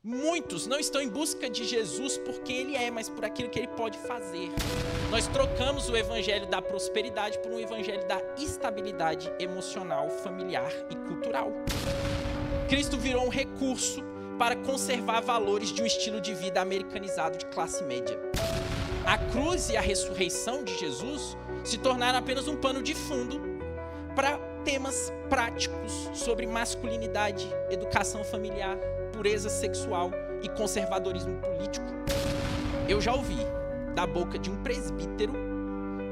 Muitos não estão em busca de Jesus por quem ele é, mas por aquilo que ele pode fazer. Nós trocamos o evangelho da prosperidade por um evangelho da estabilidade emocional, familiar e cultural. Cristo virou um recurso para conservar valores de um estilo de vida americanizado de classe média. A cruz e a ressurreição de Jesus se tornaram apenas um pano de fundo para temas práticos sobre masculinidade, educação familiar, pureza sexual e conservadorismo político. Eu já ouvi da boca de um presbítero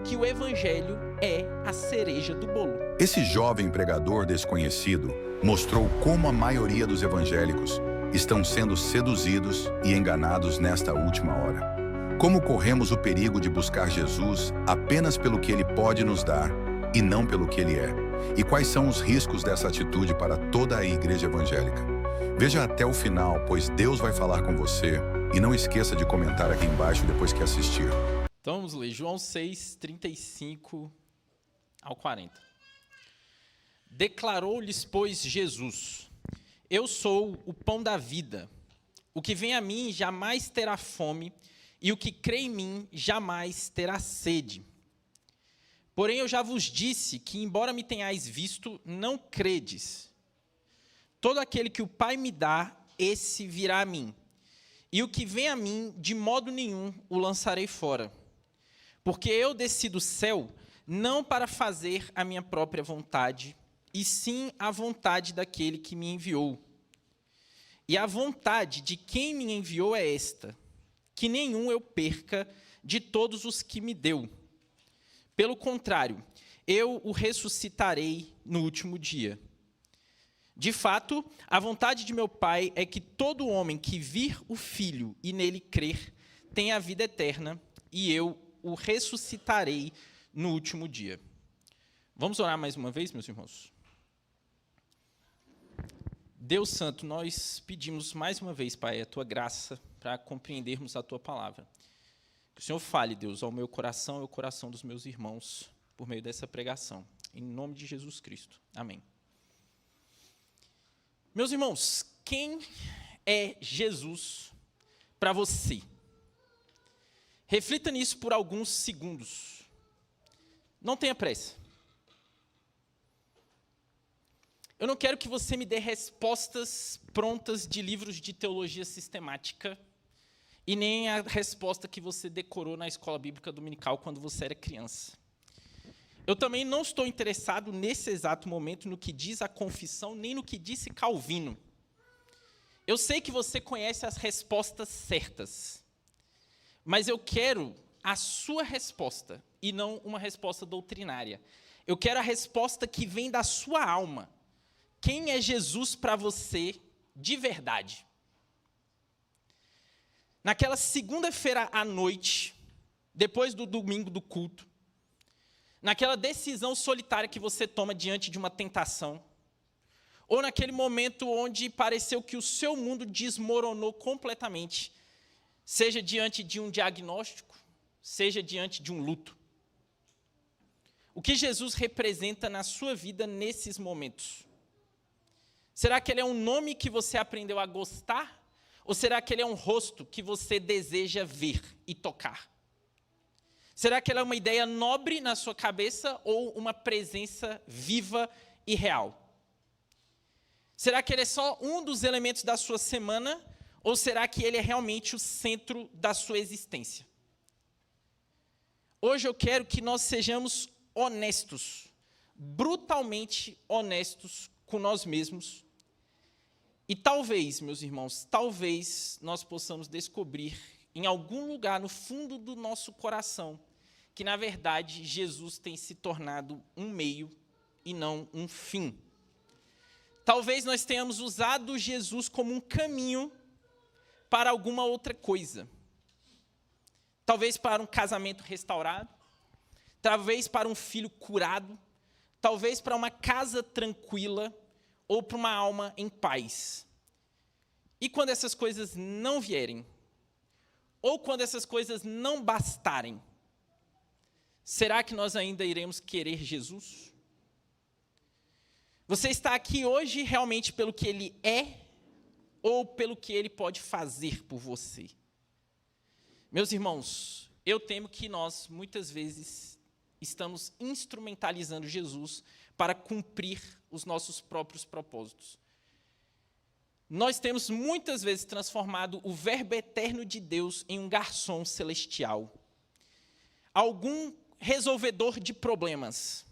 que o evangelho é a cereja do bolo. Esse jovem pregador desconhecido mostrou como a maioria dos evangélicos estão sendo seduzidos e enganados nesta última hora. Como corremos o perigo de buscar Jesus apenas pelo que ele pode nos dar e não pelo que ele é? E quais são os riscos dessa atitude para toda a igreja evangélica? Veja até o final, pois Deus vai falar com você. E não esqueça de comentar aqui embaixo depois que assistir. Então vamos ler João 6, 35 ao 40. Declarou-lhes, pois, Jesus: Eu sou o pão da vida. O que vem a mim jamais terá fome, e o que crê em mim jamais terá sede. Porém eu já vos disse que, embora me tenhais visto, não credes. Todo aquele que o Pai me dá, esse virá a mim. E o que vem a mim, de modo nenhum o lançarei fora. Porque eu desci do céu, não para fazer a minha própria vontade, e sim a vontade daquele que me enviou. E a vontade de quem me enviou é esta: que nenhum eu perca de todos os que me deu. Pelo contrário, eu o ressuscitarei no último dia. De fato, a vontade de meu Pai é que todo homem que vir o Filho e nele crer tenha a vida eterna, e eu o ressuscitarei no último dia. Vamos orar mais uma vez, meus irmãos? Deus Santo, nós pedimos mais uma vez, Pai, a Tua graça para compreendermos a Tua palavra. Que o Senhor fale, Deus, ao meu coração e ao coração dos meus irmãos por meio dessa pregação. Em nome de Jesus Cristo. Amém. Meus irmãos, quem é Jesus para você? Reflita nisso por alguns segundos. Não tenha pressa. Eu não quero que você me dê respostas prontas de livros de teologia sistemática e nem a resposta que você decorou na escola bíblica dominical quando você era criança. Eu também não estou interessado nesse exato momento no que diz a confissão, nem no que disse Calvino. Eu sei que você conhece as respostas certas, mas eu quero a sua resposta e não uma resposta doutrinária. Eu quero a resposta que vem da sua alma. Quem é Jesus para você de verdade? Naquela segunda-feira à noite, depois do domingo do culto, naquela decisão solitária que você toma diante de uma tentação, ou naquele momento onde pareceu que o seu mundo desmoronou completamente, seja diante de um diagnóstico, seja diante de um luto. O que Jesus representa na sua vida nesses momentos? Será que ele é um nome que você aprendeu a gostar? Ou será que ele é um rosto que você deseja ver e tocar? Será que ele é uma ideia nobre na sua cabeça ou uma presença viva e real? Será que ele é só um dos elementos da sua semana? Ou será que ele é realmente o centro da sua existência? Hoje eu quero que nós sejamos honestos, brutalmente honestos com nós mesmos. E talvez, meus irmãos, talvez nós possamos descobrir em algum lugar no fundo do nosso coração que, na verdade, Jesus tem se tornado um meio e não um fim. Talvez nós tenhamos usado Jesus como um caminho para alguma outra coisa. Talvez para um casamento restaurado, talvez para um filho curado, talvez para uma casa tranquila, ou para uma alma em paz. E quando essas coisas não vierem, ou quando essas coisas não bastarem, será que nós ainda iremos querer Jesus? Você está aqui hoje realmente pelo que ele é, ou pelo que ele pode fazer por você. Meus irmãos, eu temo que nós, muitas vezes, estamos instrumentalizando Jesus para cumprir os nossos próprios propósitos. Nós temos, muitas vezes, transformado o verbo eterno de Deus em um garçom celestial. Algum resolvedor de problemas.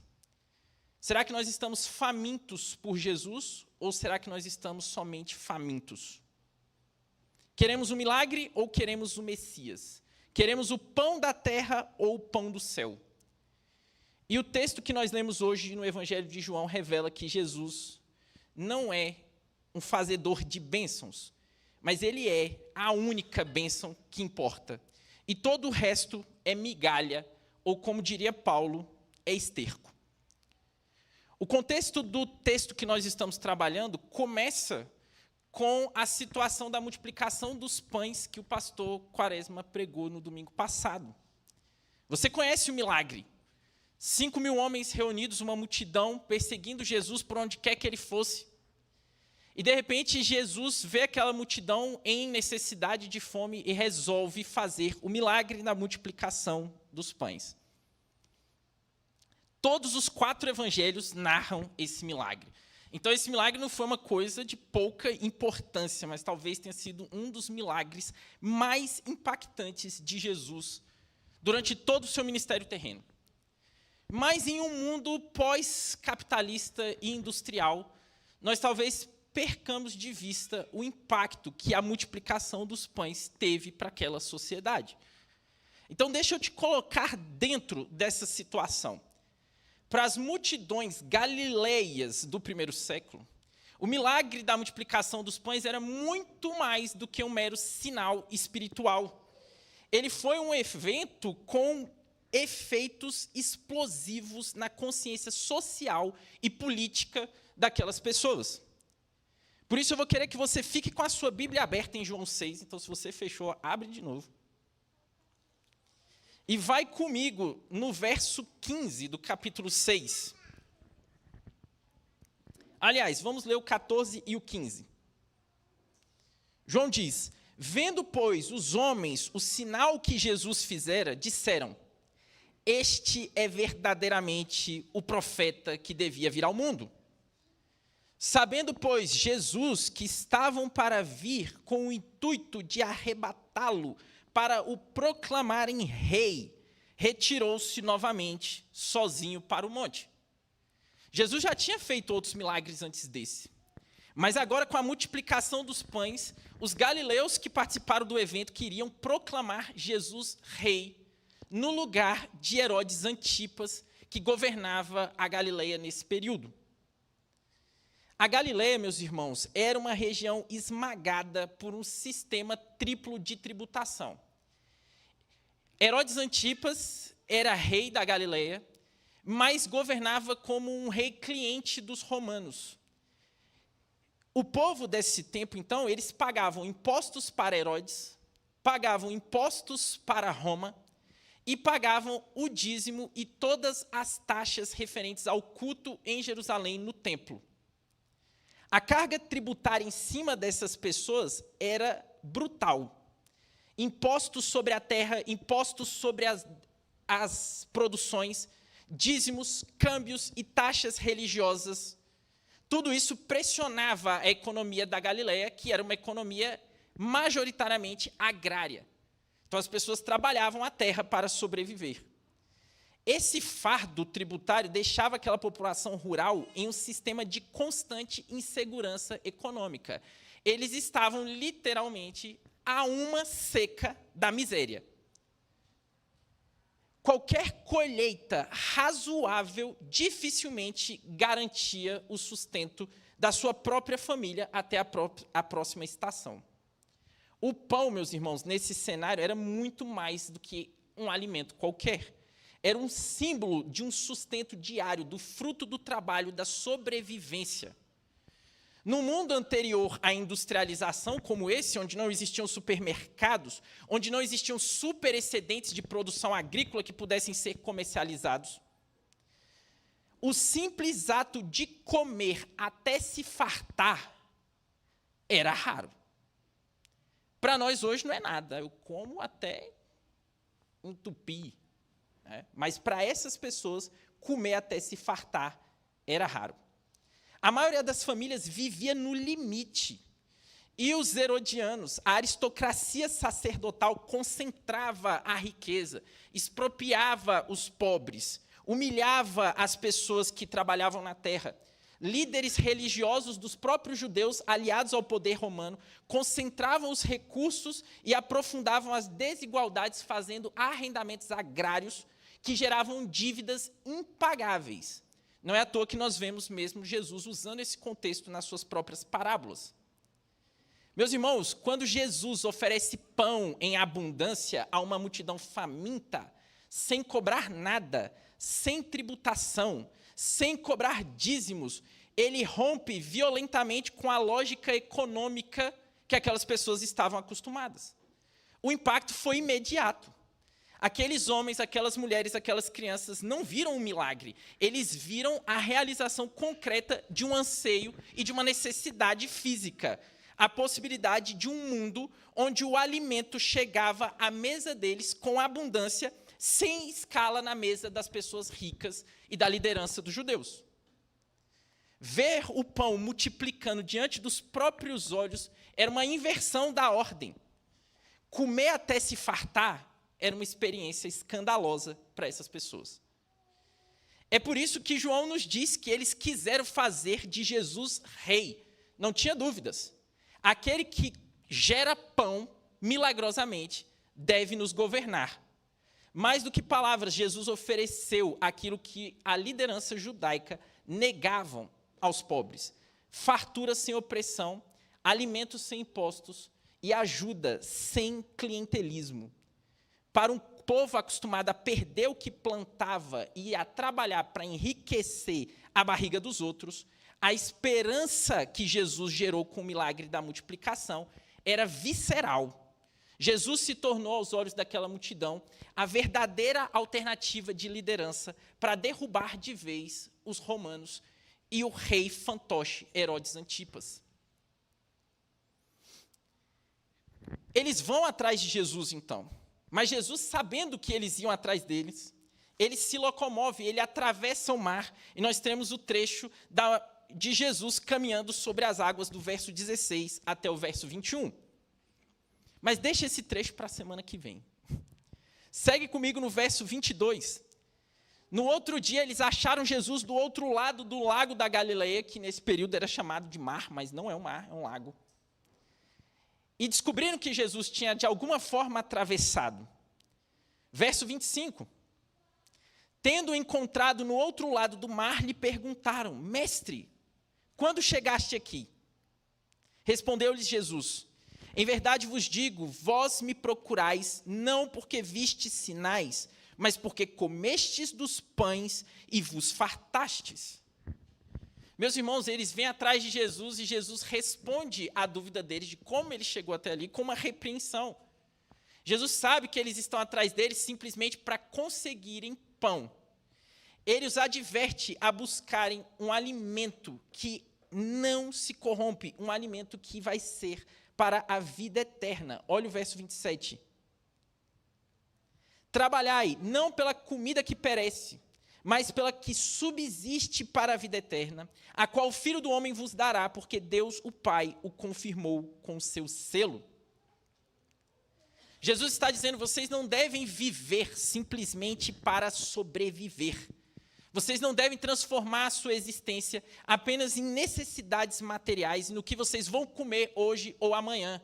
Será que nós estamos famintos por Jesus ou será que nós estamos somente famintos? Queremos o milagre ou queremos o Messias? Queremos o pão da terra ou o pão do céu? E o texto que nós lemos hoje no Evangelho de João revela que Jesus não é um fazedor de bênçãos, mas ele é a única bênção que importa. E todo o resto é migalha, ou como diria Paulo, é esterco. O contexto do texto que nós estamos trabalhando começa com a situação da multiplicação dos pães que o pastor Quaresma pregou no domingo passado. Você conhece o milagre? 5.000 homens reunidos, uma multidão perseguindo Jesus por onde quer que ele fosse. E, de repente, Jesus vê aquela multidão em necessidade de fome e resolve fazer o milagre da multiplicação dos pães. Todos os 4 evangelhos narram esse milagre. Então, esse milagre não foi uma coisa de pouca importância, mas talvez tenha sido um dos milagres mais impactantes de Jesus durante todo o seu ministério terreno. Mas em um mundo pós-capitalista e industrial, nós talvez percamos de vista o impacto que a multiplicação dos pães teve para aquela sociedade. Então, deixa eu te colocar dentro dessa situação. Para as multidões galileias do primeiro século, o milagre da multiplicação dos pães era muito mais do que um mero sinal espiritual. Ele foi um evento com efeitos explosivos na consciência social e política daquelas pessoas. Por isso eu vou querer que você fique com a sua Bíblia aberta em João 6, então se você fechou, abre de novo. E vai comigo no verso 15 do capítulo 6. Aliás, vamos ler o 14 e o 15. João diz: vendo, pois, os homens o sinal que Jesus fizera, disseram: este é verdadeiramente o profeta que devia vir ao mundo. Sabendo, pois, Jesus que estavam para vir com o intuito de arrebatá-lo para o proclamarem rei, retirou-se novamente sozinho para o monte. Jesus já tinha feito outros milagres antes desse. Mas agora, com a multiplicação dos pães, os galileus que participaram do evento queriam proclamar Jesus rei no lugar de Herodes Antipas, que governava a Galileia nesse período. A Galileia, meus irmãos, era uma região esmagada por um sistema triplo de tributação. Herodes Antipas era rei da Galileia, mas governava como um rei cliente dos romanos. O povo desse tempo, então, eles pagavam impostos para Herodes, pagavam impostos para Roma e pagavam o dízimo e todas as taxas referentes ao culto em Jerusalém no templo. A carga tributária em cima dessas pessoas era brutal. Impostos sobre a terra, impostos sobre as produções, dízimos, câmbios e taxas religiosas. Tudo isso pressionava a economia da Galileia, que era uma economia majoritariamente agrária. Então, as pessoas trabalhavam a terra para sobreviver. Esse fardo tributário deixava aquela população rural em um sistema de constante insegurança econômica. Eles estavam, literalmente, a uma seca da miséria. Qualquer colheita razoável dificilmente garantia o sustento da sua própria família até a próxima estação. O pão, meus irmãos, nesse cenário era muito mais do que um alimento qualquer. Era um símbolo de um sustento diário, do fruto do trabalho, da sobrevivência. No mundo anterior à industrialização, como esse, onde não existiam supermercados, onde não existiam superexcedentes de produção agrícola que pudessem ser comercializados, o simples ato de comer até se fartar era raro. para nós hoje não é nada. Eu como até entupir. Né? Mas para essas pessoas, comer até se fartar era raro. A maioria das famílias vivia no limite. E os herodianos, a aristocracia sacerdotal, concentrava a riqueza, expropriava os pobres, humilhava as pessoas que trabalhavam na terra. Líderes religiosos dos próprios judeus, aliados ao poder romano, concentravam os recursos e aprofundavam as desigualdades, fazendo arrendamentos agrários que geravam dívidas impagáveis. Não é à toa que nós vemos mesmo Jesus usando esse contexto nas suas próprias parábolas. Meus irmãos, quando Jesus oferece pão em abundância a uma multidão faminta, sem cobrar nada, sem tributação, sem cobrar dízimos, ele rompe violentamente com a lógica econômica que aquelas pessoas estavam acostumadas. O impacto foi imediato. Aqueles homens, aquelas mulheres, aquelas crianças não viram um milagre, eles viram a realização concreta de um anseio e de uma necessidade física. A possibilidade de um mundo onde o alimento chegava à mesa deles com abundância, sem escala na mesa das pessoas ricas e da liderança dos judeus. Ver o pão multiplicando diante dos próprios olhos era uma inversão da ordem. Comer até se fartar era uma experiência escandalosa para essas pessoas. É por isso que João nos diz que eles quiseram fazer de Jesus rei. Não tinha dúvidas. Aquele que gera pão milagrosamente deve nos governar. Mais do que palavras, Jesus ofereceu aquilo que a liderança judaica negavam aos pobres: fartura sem opressão, alimentos sem impostos e ajuda sem clientelismo. Para um povo acostumado a perder o que plantava e a trabalhar para enriquecer a barriga dos outros, a esperança que Jesus gerou com o milagre da multiplicação era visceral. Jesus se tornou, aos olhos daquela multidão, a verdadeira alternativa de liderança para derrubar de vez os romanos e o rei fantoche Herodes Antipas. Eles vão atrás de Jesus, então. Mas Jesus, sabendo que eles iam atrás deles, ele se locomove, ele atravessa o mar, e nós temos o trecho de Jesus caminhando sobre as águas do verso 16 até o verso 21. Mas deixa esse trecho para a semana que vem. Segue comigo no verso 22. No outro dia, eles acharam Jesus do outro lado do lago da Galileia, que nesse período era chamado de mar, mas não é um mar, é um lago. E descobriram que Jesus tinha, de alguma forma, atravessado. Verso 25. Tendo encontrado no outro lado do mar, lhe perguntaram: Mestre, quando chegaste aqui? Respondeu-lhes Jesus: Em verdade vos digo, vós me procurais, não porque vistes sinais, mas porque comestes dos pães e vos fartastes. Meus irmãos, eles vêm atrás de Jesus e Jesus responde à dúvida deles de como ele chegou até ali com uma repreensão. Jesus sabe que eles estão atrás deles simplesmente para conseguirem pão. Ele os adverte a buscarem um alimento que não se corrompe, um alimento que vai ser para a vida eterna. Olha o verso 27. Trabalhai, não pela comida que perece, mas pela que subsiste para a vida eterna, a qual o Filho do Homem vos dará, porque Deus, o Pai, o confirmou com o seu selo. Jesus está dizendo: vocês não devem viver simplesmente para sobreviver. Vocês não devem transformar a sua existência apenas em necessidades materiais, no que vocês vão comer hoje ou amanhã.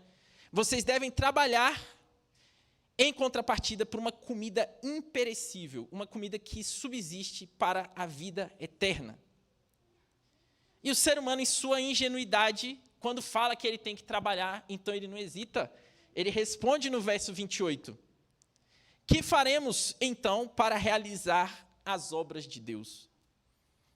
Vocês devem trabalhar em contrapartida por uma comida imperecível, uma comida que subsiste para a vida eterna. E o ser humano, em sua ingenuidade, quando fala que ele tem que trabalhar, então ele não hesita. Ele responde no verso 28. Que faremos, então, para realizar as obras de Deus?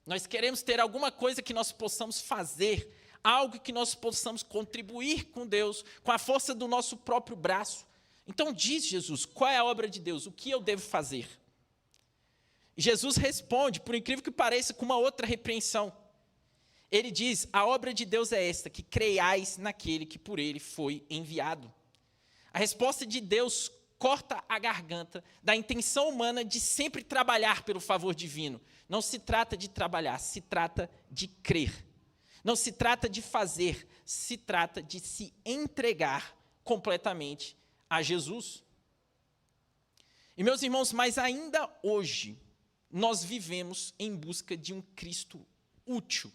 Nós queremos ter alguma coisa que nós possamos fazer, algo que nós possamos contribuir com Deus, com a força do nosso próprio braço. Então diz Jesus, qual é a obra de Deus? O que eu devo fazer? Jesus responde, por incrível que pareça, com uma outra repreensão. Ele diz: a obra de Deus é esta, que creiais naquele que por ele foi enviado. A resposta de Deus corta a garganta da intenção humana de sempre trabalhar pelo favor divino. Não se trata de trabalhar, se trata de crer. Não se trata de fazer, se trata de se entregar completamente a Jesus. E, meus irmãos, mas ainda hoje, nós vivemos em busca de um Cristo útil,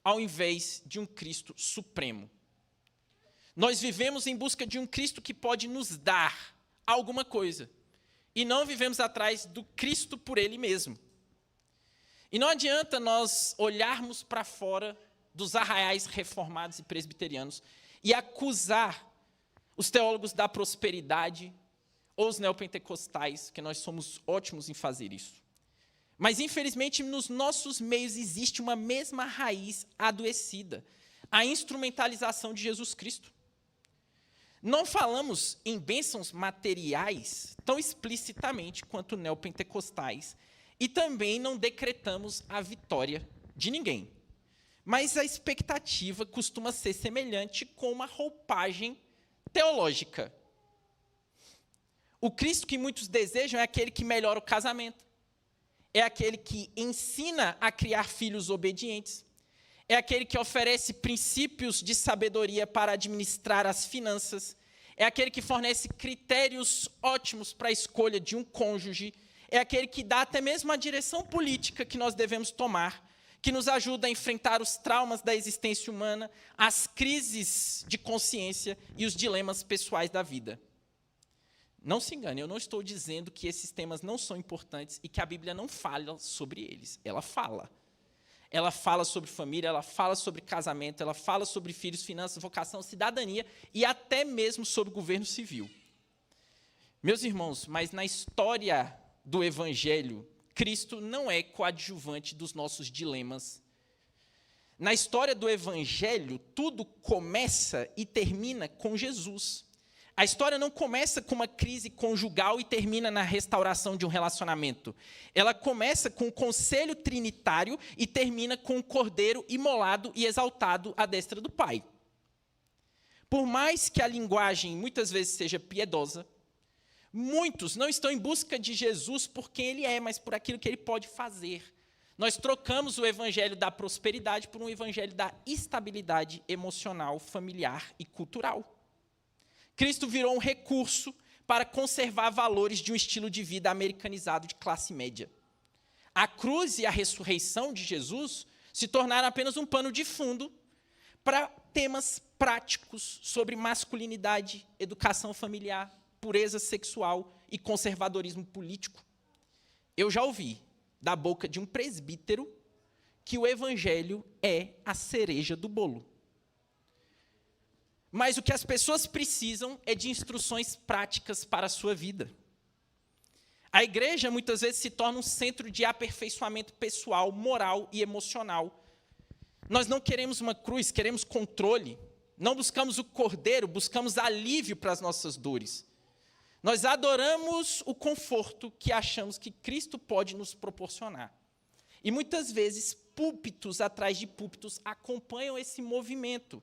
ao invés de um Cristo supremo. Nós vivemos em busca de um Cristo que pode nos dar alguma coisa, e não vivemos atrás do Cristo por Ele mesmo. E não adianta nós olharmos para fora dos arraiais reformados e presbiterianos e acusar os teólogos da prosperidade ou os neopentecostais, que nós somos ótimos em fazer isso. Mas, infelizmente, nos nossos meios existe uma mesma raiz adoecida, a instrumentalização de Jesus Cristo. Não falamos em bênçãos materiais tão explicitamente quanto neopentecostais e também não decretamos a vitória de ninguém. Mas a expectativa costuma ser semelhante com uma roupagem teológica. O Cristo que muitos desejam é aquele que melhora o casamento, é aquele que ensina a criar filhos obedientes, é aquele que oferece princípios de sabedoria para administrar as finanças, é aquele que fornece critérios ótimos para a escolha de um cônjuge, é aquele que dá até mesmo a direção política que nós devemos tomar, que nos ajuda a enfrentar os traumas da existência humana, as crises de consciência e os dilemas pessoais da vida. Não se engane, eu não estou dizendo que esses temas não são importantes e que a Bíblia não fala sobre eles. Ela fala. Ela fala sobre família, ela fala sobre casamento, ela fala sobre filhos, finanças, vocação, cidadania e até mesmo sobre governo civil. Meus irmãos, mas na história do Evangelho, Cristo não é coadjuvante dos nossos dilemas. Na história do Evangelho, tudo começa e termina com Jesus. A história não começa com uma crise conjugal e termina na restauração de um relacionamento. Ela começa com o conselho trinitário e termina com o cordeiro imolado e exaltado à destra do Pai. Por mais que a linguagem muitas vezes seja piedosa, muitos não estão em busca de Jesus por quem Ele é, mas por aquilo que Ele pode fazer. Nós trocamos o evangelho da prosperidade por um evangelho da estabilidade emocional, familiar e cultural. Cristo virou um recurso para conservar valores de um estilo de vida americanizado de classe média. A cruz e a ressurreição de Jesus se tornaram apenas um pano de fundo para temas práticos sobre masculinidade, educação familiar, pureza sexual e conservadorismo político. Eu já ouvi da boca de um presbítero que o evangelho é a cereja do bolo. Mas o que as pessoas precisam é de instruções práticas para a sua vida. A igreja, muitas vezes, se torna um centro de aperfeiçoamento pessoal, moral e emocional. Nós não queremos uma cruz, queremos controle. Não buscamos o cordeiro, buscamos alívio para as nossas dores. Nós adoramos o conforto que achamos que Cristo pode nos proporcionar. E muitas vezes, púlpitos atrás de púlpitos acompanham esse movimento.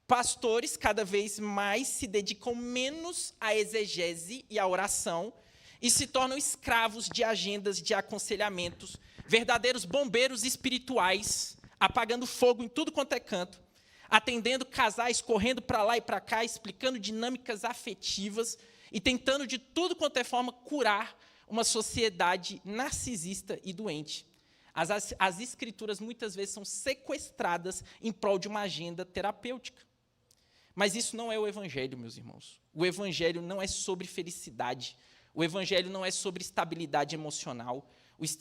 Pastores cada vez mais se dedicam menos à exegese e à oração e se tornam escravos de agendas de aconselhamentos, verdadeiros bombeiros espirituais, apagando fogo em tudo quanto é canto, atendendo casais, correndo para lá e para cá, explicando dinâmicas afetivas e tentando de tudo quanto é forma curar uma sociedade narcisista e doente. As escrituras muitas vezes são sequestradas em prol de uma agenda terapêutica. Mas isso não é o evangelho, meus irmãos. O evangelho não é sobre felicidade. O evangelho não é sobre estabilidade emocional.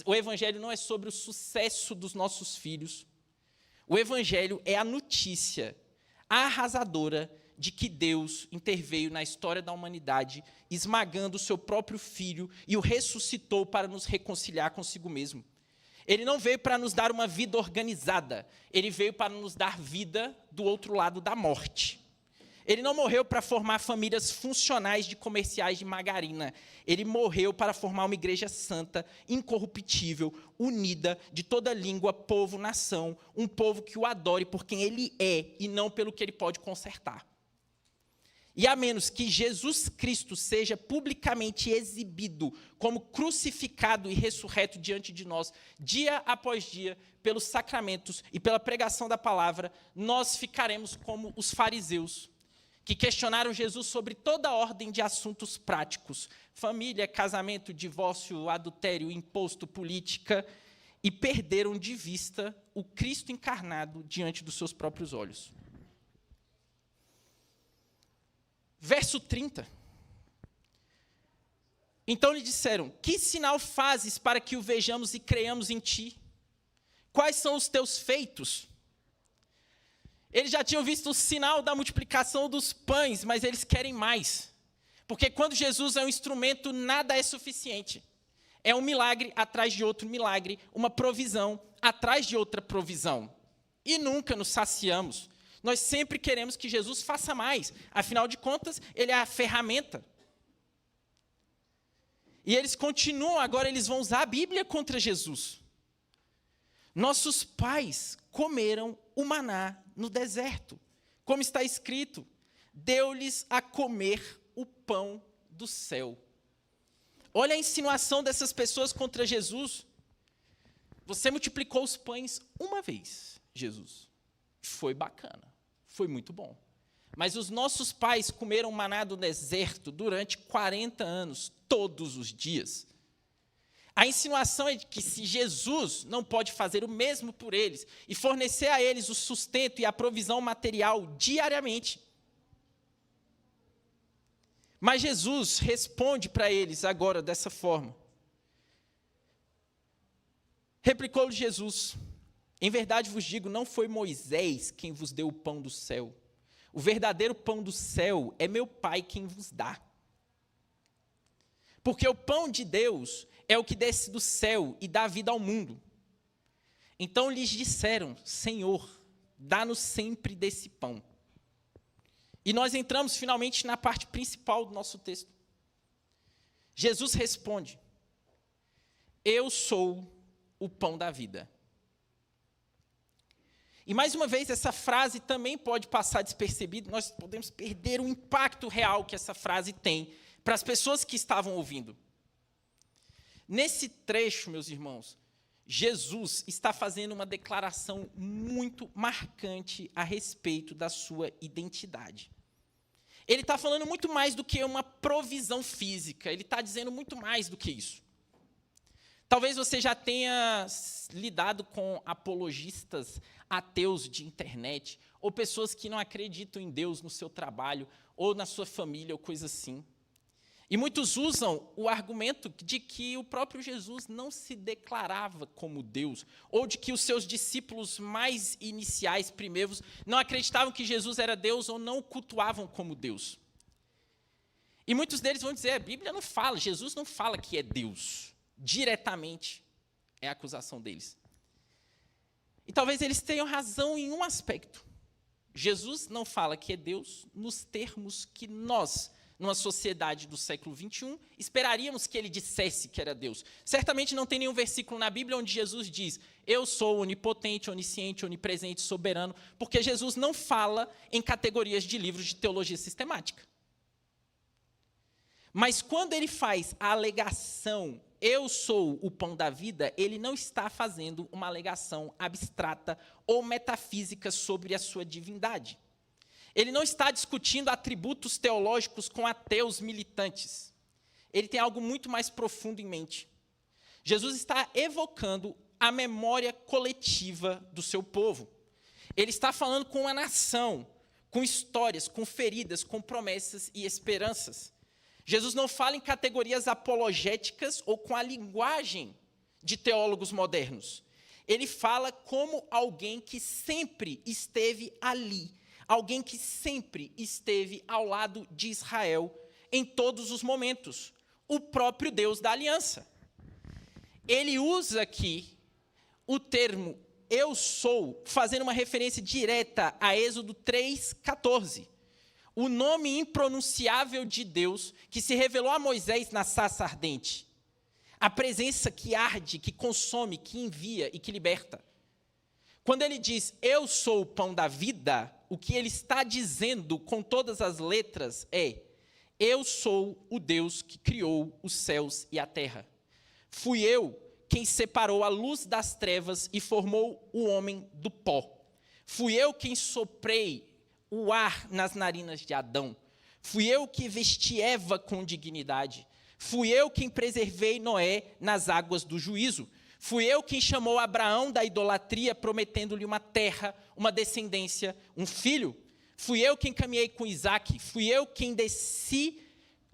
O evangelho não é sobre o sucesso dos nossos filhos. O evangelho é a notícia arrasadora de que Deus interveio na história da humanidade, esmagando o seu próprio filho e o ressuscitou para nos reconciliar consigo mesmo. Ele não veio para nos dar uma vida organizada. Ele veio para nos dar vida do outro lado da morte. Ele não morreu para formar famílias funcionais de comerciais de margarina. Ele morreu para formar uma igreja santa, incorruptível, unida, de toda língua, povo, nação. Um povo que o adore por quem ele é e não pelo que ele pode consertar. E a menos que Jesus Cristo seja publicamente exibido como crucificado e ressurreto diante de nós, dia após dia, pelos sacramentos e pela pregação da palavra, nós ficaremos como os fariseus, que questionaram Jesus sobre toda a ordem de assuntos práticos, família, casamento, divórcio, adultério, imposto, política, e perderam de vista o Cristo encarnado diante dos seus próprios olhos. Verso 30. Então lhe disseram: que sinal fazes para que o vejamos e creiamos em ti? Quais são os teus feitos? Eles já tinham visto o sinal da multiplicação dos pães, mas eles querem mais. Porque quando Jesus é um instrumento, nada é suficiente. É um milagre atrás de outro milagre, uma provisão atrás de outra provisão. E nunca nos saciamos. Nós sempre queremos que Jesus faça mais. Afinal de contas, ele é a ferramenta. E eles continuam, agora eles vão usar a Bíblia contra Jesus. Nossos pais comeram o maná no deserto. Como está escrito, deu-lhes a comer o pão do céu. Olha a insinuação dessas pessoas contra Jesus. Você multiplicou os pães uma vez, Jesus. Foi bacana, foi muito bom. Mas os nossos pais comeram maná do deserto durante 40 anos, todos os dias. A insinuação é de que se Jesus não pode fazer o mesmo por eles e fornecer a eles o sustento e a provisão material diariamente. Mas Jesus responde para eles agora dessa forma. Replicou-lhe Jesus: em verdade vos digo, não foi Moisés quem vos deu o pão do céu. O verdadeiro pão do céu é meu Pai quem vos dá. Porque o pão de Deus é o que desce do céu e dá vida ao mundo. Então lhes disseram: Senhor, dá-nos sempre desse pão. E nós entramos finalmente na parte principal do nosso texto. Jesus responde: eu sou o pão da vida. E mais uma vez, essa frase também pode passar despercebida, nós podemos perder o impacto real que essa frase tem para as pessoas que estavam ouvindo. Nesse trecho, meus irmãos, Jesus está fazendo uma declaração muito marcante a respeito da sua identidade. Ele está falando muito mais do que uma provisão física, ele está dizendo muito mais do que isso. Talvez você já tenha lidado com apologistas ateus de internet, ou pessoas que não acreditam em Deus no seu trabalho, ou na sua família, ou coisa assim. E muitos usam o argumento de que o próprio Jesus não se declarava como Deus, ou de que os seus discípulos mais iniciais, primeiros, não acreditavam que Jesus era Deus ou não o cultuavam como Deus. E muitos deles vão dizer: a Bíblia não fala, Jesus não fala que é Deus. Diretamente é a acusação deles. E talvez eles tenham razão em um aspecto. Jesus não fala que é Deus nos termos que nós, numa sociedade do século XXI, esperaríamos que ele dissesse que era Deus. Certamente não tem nenhum versículo na Bíblia onde Jesus diz: eu sou onipotente, onisciente, onipresente, soberano, porque Jesus não fala em categorias de livros de teologia sistemática. Mas quando ele faz a alegação, eu sou o pão da vida, ele não está fazendo uma alegação abstrata ou metafísica sobre a sua divindade. Ele não está discutindo atributos teológicos com ateus militantes. Ele tem algo muito mais profundo em mente. Jesus está evocando a memória coletiva do seu povo. Ele está falando com uma nação, com histórias, com feridas, com promessas e esperanças. Jesus não fala em categorias apologéticas ou com a linguagem de teólogos modernos. Ele fala como alguém que sempre esteve ali, alguém que sempre esteve ao lado de Israel em todos os momentos, o próprio Deus da aliança. Ele usa aqui o termo eu sou, fazendo uma referência direta a Êxodo 3:14. O nome impronunciável de Deus que se revelou a Moisés na sarça ardente. A presença que arde, que consome, que envia e que liberta. Quando ele diz, eu sou o pão da vida, o que ele está dizendo com todas as letras é: eu sou o Deus que criou os céus e a terra. Fui eu quem separou a luz das trevas e formou o homem do pó. Fui eu quem soprei o ar nas narinas de Adão. Fui eu que vesti Eva com dignidade. Fui eu quem preservei Noé nas águas do juízo. Fui eu quem chamou Abraão da idolatria, prometendo-lhe uma terra, uma descendência, um filho. Fui eu quem caminhei com Isaque. Fui eu quem desci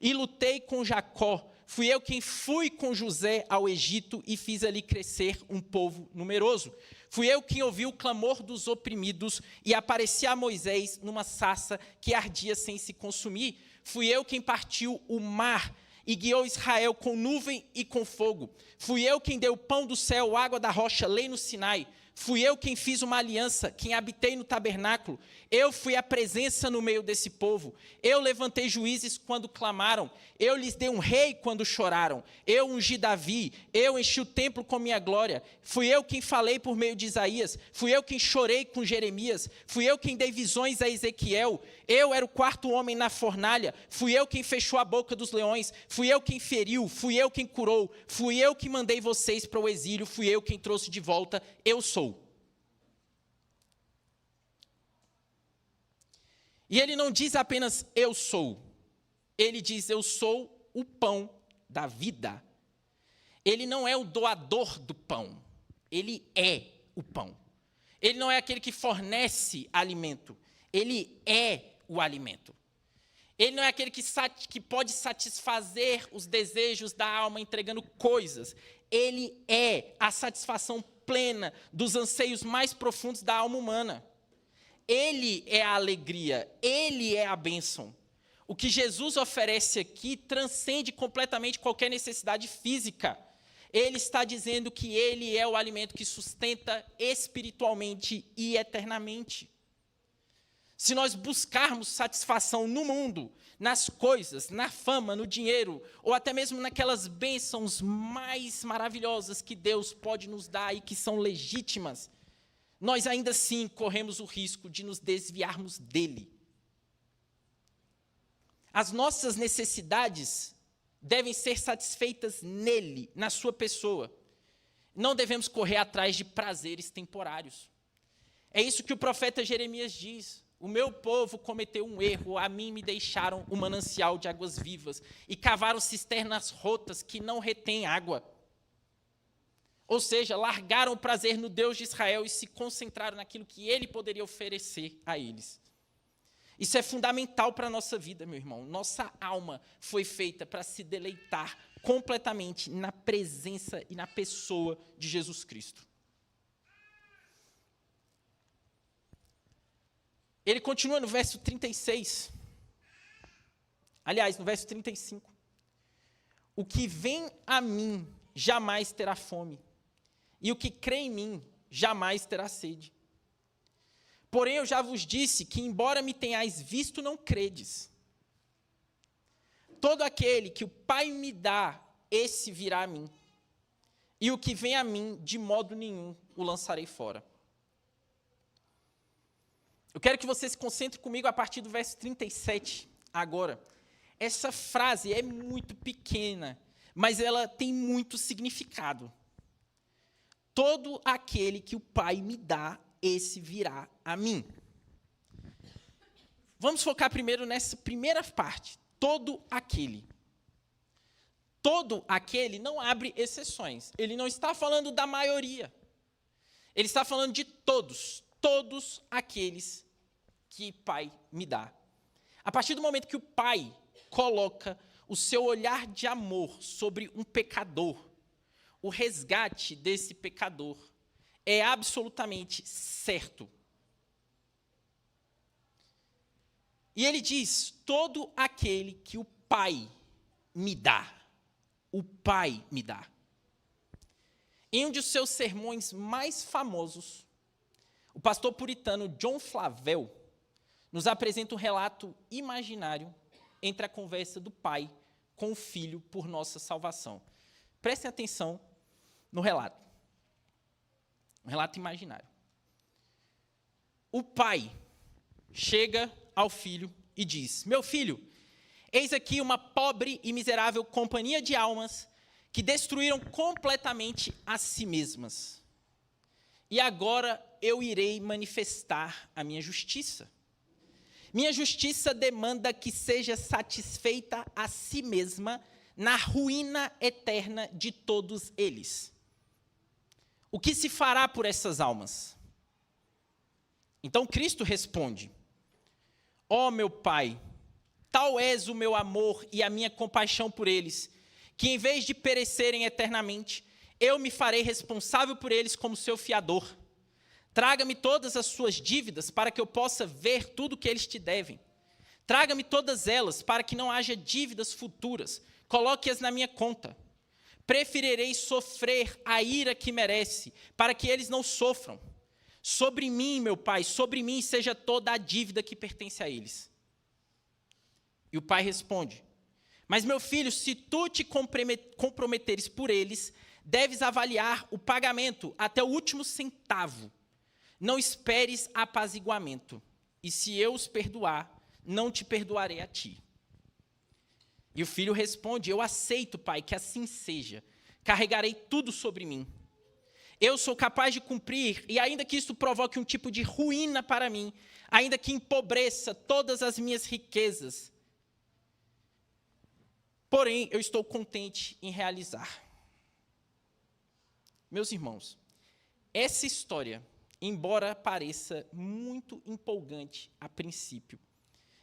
e lutei com Jacó. Fui eu quem fui com José ao Egito e fiz ali crescer um povo numeroso. Fui eu quem ouvi o clamor dos oprimidos e apareci a Moisés numa sarça que ardia sem se consumir. Fui eu quem partiu o mar e guiou Israel com nuvem e com fogo. Fui eu quem deu pão do céu, água da rocha, lei no Sinai. Fui eu quem fiz uma aliança, quem habitei no tabernáculo. Eu fui a presença no meio desse povo. Eu levantei juízes quando clamaram. Eu lhes dei um rei quando choraram. Eu ungi Davi. Eu enchi o templo com minha glória. Fui eu quem falei por meio de Isaías. Fui eu quem chorei com Jeremias. Fui eu quem dei visões a Ezequiel. Eu era o quarto homem na fornalha. Fui eu quem fechou a boca dos leões. Fui eu quem feriu. Fui eu quem curou. Fui eu que mandei vocês para o exílio. Fui eu quem trouxe de volta. Eu sou. E ele não diz apenas eu sou. Ele diz eu sou o pão da vida. Ele não é o doador do pão. Ele é o pão. Ele não é aquele que fornece alimento. Ele é o alimento. Ele não é aquele que pode satisfazer os desejos da alma entregando coisas. Ele é a satisfação plena dos anseios mais profundos da alma humana. Ele é a alegria, ele é a bênção. O que Jesus oferece aqui transcende completamente qualquer necessidade física. Ele está dizendo que ele é o alimento que sustenta espiritualmente e eternamente. Se nós buscarmos satisfação no mundo, nas coisas, na fama, no dinheiro, ou até mesmo naquelas bênçãos mais maravilhosas que Deus pode nos dar e que são legítimas, nós ainda assim corremos o risco de nos desviarmos dele. As nossas necessidades devem ser satisfeitas nele, na sua pessoa. Não devemos correr atrás de prazeres temporários. É isso que o profeta Jeremias diz. O meu povo cometeu um erro, a mim me deixaram um manancial de águas vivas e cavaram cisternas rotas que não retêm água. Ou seja, largaram o prazer no Deus de Israel e se concentraram naquilo que ele poderia oferecer a eles. Isso é fundamental para a nossa vida, meu irmão. Nossa alma foi feita para se deleitar completamente na presença e na pessoa de Jesus Cristo. Ele continua no verso 36. Aliás, no verso 35. O que vem a mim jamais terá fome. E o que crê em mim jamais terá sede. Porém, eu já vos disse que, embora me tenhais visto, não credes. Todo aquele que o Pai me dá, esse virá a mim. E o que vem a mim, de modo nenhum, o lançarei fora. Eu quero que você se concentre comigo a partir do verso 37, agora. Essa frase é muito pequena, mas ela tem muito significado. Todo aquele que o Pai me dá, esse virá a mim. Vamos focar primeiro nessa primeira parte. Todo aquele. Todo aquele não abre exceções. Ele não está falando da maioria. Ele está falando de todos. Todos aqueles que o Pai me dá. A partir do momento que o Pai coloca o seu olhar de amor sobre um pecador, o resgate desse pecador é absolutamente certo. E ele diz, todo aquele que o Pai me dá, o Pai me dá. Em um dos seus sermões mais famosos, o pastor puritano John Flavel nos apresenta um relato imaginário entre a conversa do Pai com o Filho por nossa salvação. Prestem atenção no relato. Um relato imaginário. O Pai chega ao filho e diz: meu filho, eis aqui uma pobre e miserável companhia de almas que destruíram completamente a si mesmas. E agora eu irei manifestar a minha justiça. Minha justiça demanda que seja satisfeita a si mesma na ruína eterna de todos eles. O que se fará por essas almas? Então Cristo responde: ó meu Pai, tal és o meu amor e a minha compaixão por eles, que em vez de perecerem eternamente, eu me farei responsável por eles como seu fiador. Traga-me todas as suas dívidas para que eu possa ver tudo o que eles te devem. Traga-me todas elas para que não haja dívidas futuras. Coloque-as na minha conta. Preferirei sofrer a ira que merece, para que eles não sofram. Sobre mim, meu Pai, sobre mim seja toda a dívida que pertence a eles. E o pai responde: mas, meu filho, se tu te comprometeres por eles, deves avaliar o pagamento até o último centavo. Não esperes apaziguamento. E se eu os perdoar, não te perdoarei a ti. E o filho responde: eu aceito, pai, que assim seja. Carregarei tudo sobre mim. Eu sou capaz de cumprir, e ainda que isto provoque um tipo de ruína para mim, ainda que empobreça todas as minhas riquezas, porém, eu estou contente em realizar. Meus irmãos, essa história, embora pareça muito empolgante a princípio,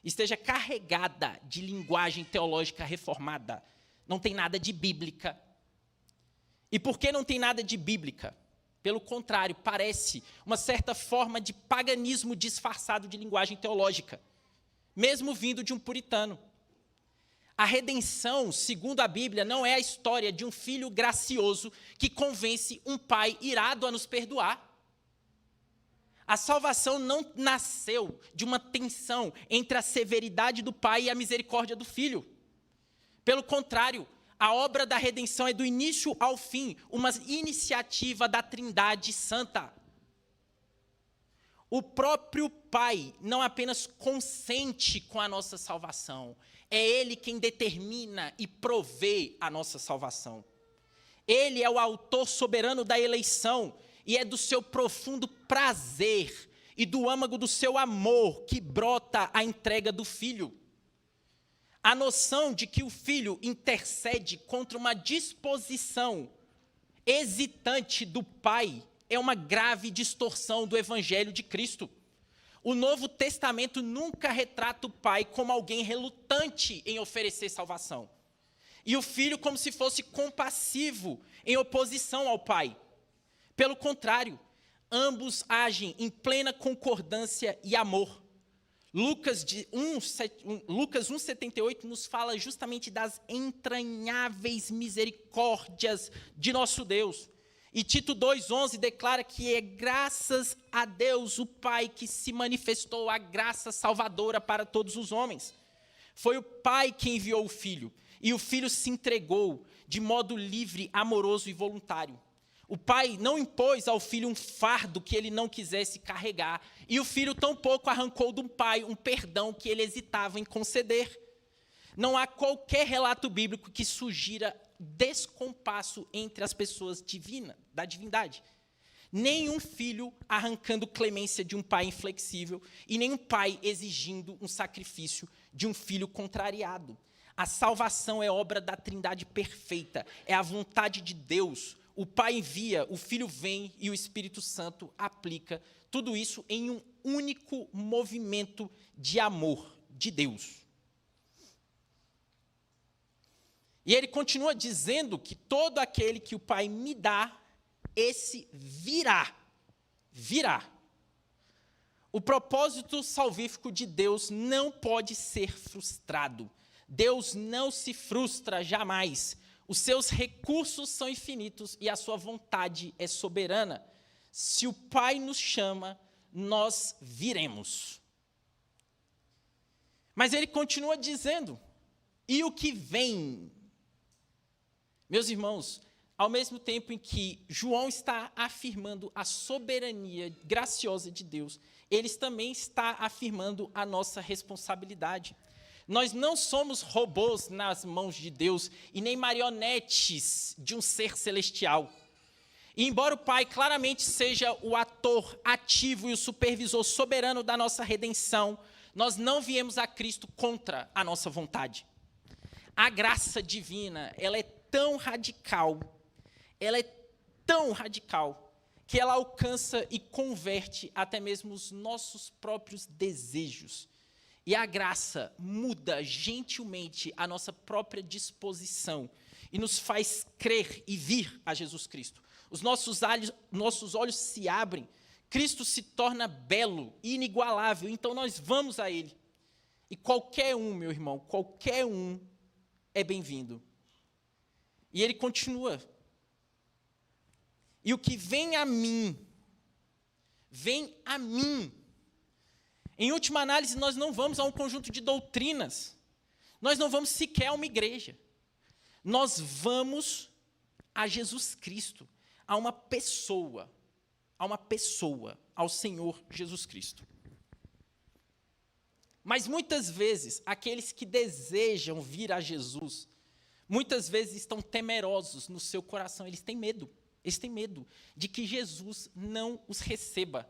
esteja carregada de linguagem teológica reformada, não tem nada de bíblica. E por que não tem nada de bíblica? Pelo contrário, parece uma certa forma de paganismo disfarçado de linguagem teológica, mesmo vindo de um puritano. A redenção, segundo a Bíblia, não é a história de um filho gracioso que convence um pai irado a nos perdoar. A salvação não nasceu de uma tensão entre a severidade do pai e a misericórdia do filho. Pelo contrário, a obra da redenção é do início ao fim uma iniciativa da Trindade Santa. O próprio Pai não apenas consente com a nossa salvação, é Ele quem determina e provê a nossa salvação. Ele é o autor soberano da eleição e é do seu profundo prazer e do âmago do seu amor que brota a entrega do Filho. A noção de que o Filho intercede contra uma disposição hesitante do Pai é uma grave distorção do Evangelho de Cristo. O Novo Testamento nunca retrata o Pai como alguém relutante em oferecer salvação. E o Filho como se fosse compassivo em oposição ao Pai. Pelo contrário, ambos agem em plena concordância e amor. Lucas 1,78 nos fala justamente das entranháveis misericórdias de nosso Deus. E Tito 2,11 declara que é graças a Deus, o Pai, que se manifestou a graça salvadora para todos os homens. Foi o Pai que enviou o Filho, e o Filho se entregou de modo livre, amoroso e voluntário. O Pai não impôs ao Filho um fardo que ele não quisesse carregar, e o Filho tampouco arrancou do Pai um perdão que ele hesitava em conceder. Não há qualquer relato bíblico que sugira descompasso entre as pessoas da divindade. Nenhum filho arrancando clemência de um pai inflexível e nenhum pai exigindo um sacrifício de um filho contrariado. A salvação é obra da Trindade perfeita, é a vontade de Deus. O Pai envia, o Filho vem e o Espírito Santo aplica. Tudo isso em um único movimento de amor de Deus. E ele continua dizendo que todo aquele que o Pai me dá, esse virá. Virá. O propósito salvífico de Deus não pode ser frustrado. Deus não se frustra jamais. Os seus recursos são infinitos e a sua vontade é soberana. Se o Pai nos chama, nós viremos. Mas ele continua dizendo, e o que vem? Meus irmãos, ao mesmo tempo em que João está afirmando a soberania graciosa de Deus, eles também estão afirmando a nossa responsabilidade. Nós não somos robôs nas mãos de Deus e nem marionetes de um ser celestial. E embora o Pai claramente seja o ator ativo e o supervisor soberano da nossa redenção, nós não viemos a Cristo contra a nossa vontade. A graça divina, ela é tão radical, que ela alcança e converte até mesmo os nossos próprios desejos. E a graça muda gentilmente a nossa própria disposição e nos faz crer e vir a Jesus Cristo. Os nossos olhos se abrem, Cristo se torna belo e inigualável, então nós vamos a Ele. E qualquer um, meu irmão, qualquer um é bem-vindo. E Ele continua. E o que vem a mim. Em última análise, nós não vamos a um conjunto de doutrinas. Nós não vamos sequer a uma igreja. Nós vamos a Jesus Cristo, a uma pessoa, ao Senhor Jesus Cristo. Mas muitas vezes, aqueles que desejam vir a Jesus, muitas vezes estão temerosos no seu coração, eles têm medo de que Jesus não os receba,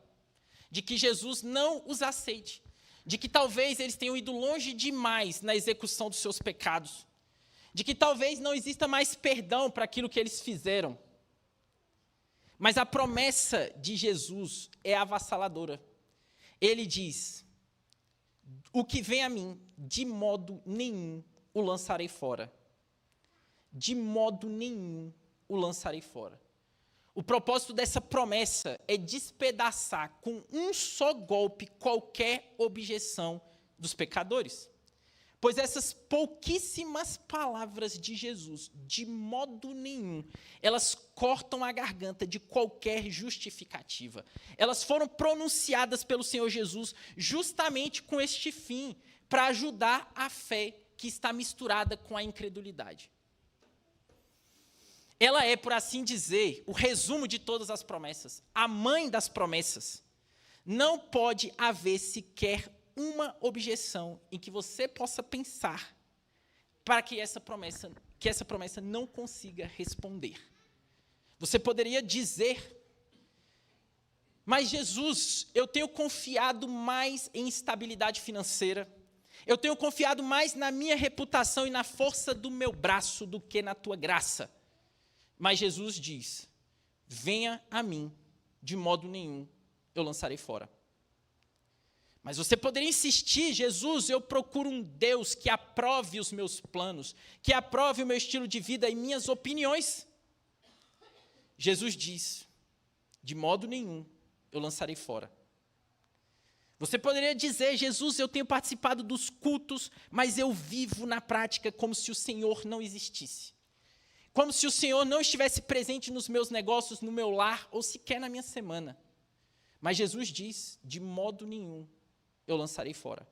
de que Jesus não os aceite, de que talvez eles tenham ido longe demais na execução dos seus pecados, de que talvez não exista mais perdão para aquilo que eles fizeram. Mas a promessa de Jesus é avassaladora. Ele diz: o que vem a mim, de modo nenhum o lançarei fora. De modo nenhum o lançarei fora. O propósito dessa promessa é despedaçar com um só golpe qualquer objeção dos pecadores. Pois essas pouquíssimas palavras de Jesus, de modo nenhum, elas cortam a garganta de qualquer justificativa. Elas foram pronunciadas pelo Senhor Jesus justamente com este fim, para ajudar a fé que está misturada com a incredulidade. Ela é, por assim dizer, o resumo de todas as promessas, a mãe das promessas. Não pode haver sequer uma objeção em que você possa pensar para que essa promessa não consiga responder. Você poderia dizer: mas Jesus, eu tenho confiado mais em estabilidade financeira, eu tenho confiado mais na minha reputação e na força do meu braço do que na tua graça. Mas Jesus diz: venha a mim, de modo nenhum eu lançarei fora. Mas você poderia insistir: Jesus, eu procuro um Deus que aprove os meus planos, que aprove o meu estilo de vida e minhas opiniões. Jesus diz: de modo nenhum eu lançarei fora. Você poderia dizer: Jesus, eu tenho participado dos cultos, mas eu vivo na prática como se o Senhor não existisse. Como se o Senhor não estivesse presente nos meus negócios, no meu lar, ou sequer na minha semana. Mas Jesus diz: de modo nenhum eu lançarei fora.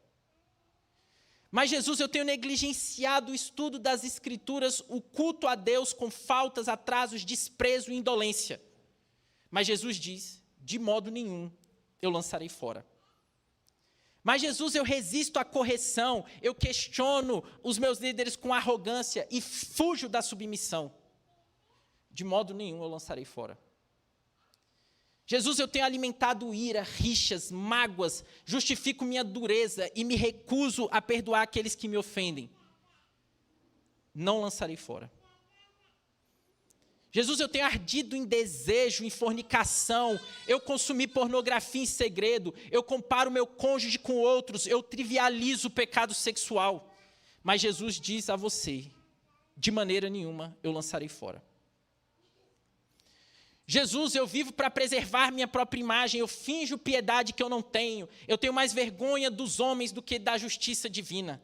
Mas Jesus, eu tenho negligenciado o estudo das Escrituras, o culto a Deus com faltas, atrasos, desprezo e indolência. Mas Jesus diz: de modo nenhum eu lançarei fora. Mas Jesus, eu resisto à correção, eu questiono os meus líderes com arrogância e fujo da submissão. De modo nenhum eu lançarei fora. Jesus, eu tenho alimentado ira, rixas, mágoas, justifico minha dureza e me recuso a perdoar aqueles que me ofendem. Não lançarei fora. Jesus, eu tenho ardido em desejo, em fornicação, eu consumi pornografia em segredo, eu comparo meu cônjuge com outros, eu trivializo o pecado sexual. Mas Jesus diz a você: de maneira nenhuma eu lançarei fora. Jesus, eu vivo para preservar minha própria imagem, eu finjo piedade que eu não tenho, eu tenho mais vergonha dos homens do que da justiça divina.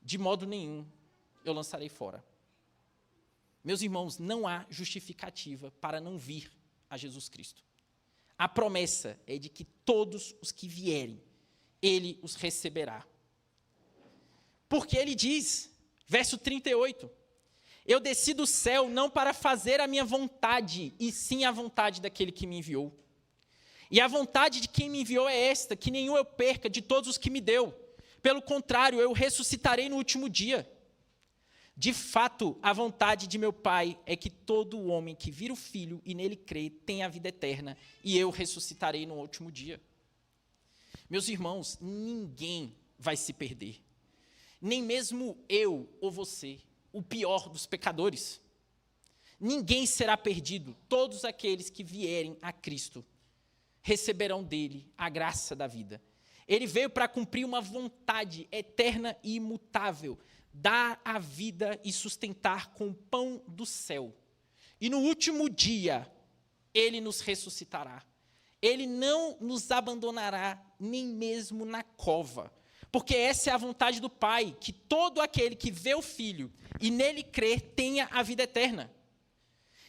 De modo nenhum eu lançarei fora. Meus irmãos, não há justificativa para não vir a Jesus Cristo. A promessa é de que todos os que vierem, Ele os receberá. Porque Ele diz, verso 38, eu desci do céu não para fazer a minha vontade, e sim a vontade daquele que me enviou. E a vontade de quem me enviou é esta, que nenhum eu perca de todos os que me deu. Pelo contrário, eu ressuscitarei no último dia. De fato, a vontade de meu Pai é que todo homem que vira o Filho e nele crê tenha a vida eterna, e eu ressuscitarei no último dia. Meus irmãos, ninguém vai se perder. Nem mesmo eu ou você, o pior dos pecadores. Ninguém será perdido. Todos aqueles que vierem a Cristo receberão dele a graça da vida. Ele veio para cumprir uma vontade eterna e imutável, dar a vida e sustentar com o pão do céu. E no último dia, ele nos ressuscitará. Ele não nos abandonará nem mesmo na cova, porque essa é a vontade do Pai, que todo aquele que vê o Filho e nele crê tenha a vida eterna.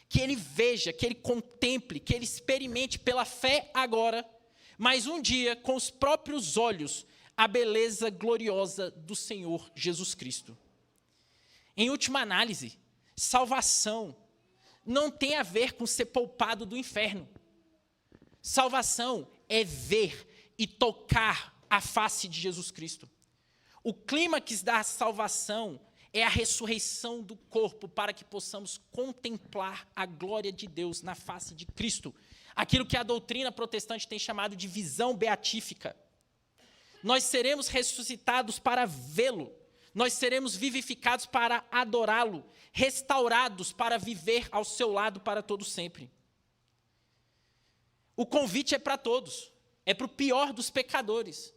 Que ele veja, que ele contemple, que ele experimente pela fé agora, mas um dia, com os próprios olhos, a beleza gloriosa do Senhor Jesus Cristo. Em última análise, salvação não tem a ver com ser poupado do inferno. Salvação é ver e tocar a face de Jesus Cristo. O clímax da salvação é a ressurreição do corpo para que possamos contemplar a glória de Deus na face de Cristo. Aquilo que a doutrina protestante tem chamado de visão beatífica. Nós seremos ressuscitados para vê-lo. Nós seremos vivificados para adorá-lo, restaurados para viver ao seu lado para todo sempre. O convite é para todos, é para o pior dos pecadores.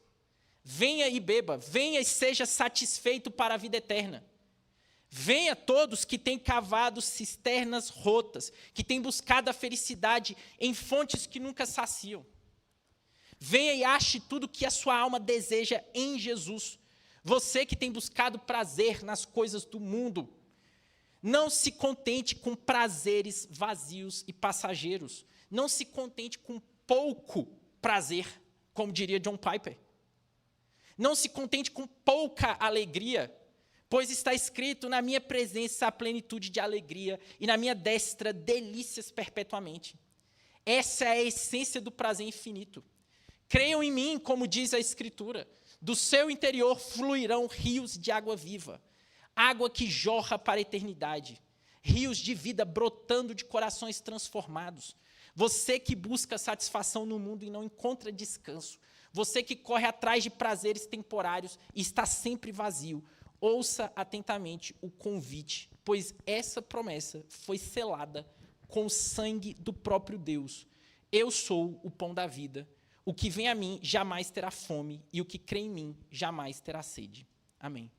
Venha e beba, venha e seja satisfeito para a vida eterna. Venha todos que têm cavado cisternas rotas, que têm buscado a felicidade em fontes que nunca saciam. Venha e ache tudo que a sua alma deseja em Jesus. Você que tem buscado prazer nas coisas do mundo, não se contente com prazeres vazios e passageiros. Não se contente com pouco prazer, como diria John Piper. Não se contente com pouca alegria, pois está escrito: na minha presença há plenitude de alegria, e na minha destra delícias perpetuamente. Essa é a essência do prazer infinito. Creiam em mim, como diz a Escritura, do seu interior fluirão rios de água viva, água que jorra para a eternidade, rios de vida brotando de corações transformados. Você que busca satisfação no mundo e não encontra descanso, você que corre atrás de prazeres temporários e está sempre vazio, ouça atentamente o convite, pois essa promessa foi selada com o sangue do próprio Deus. Eu sou o pão da vida. O que vem a mim jamais terá fome, e o que crê em mim jamais terá sede. Amém.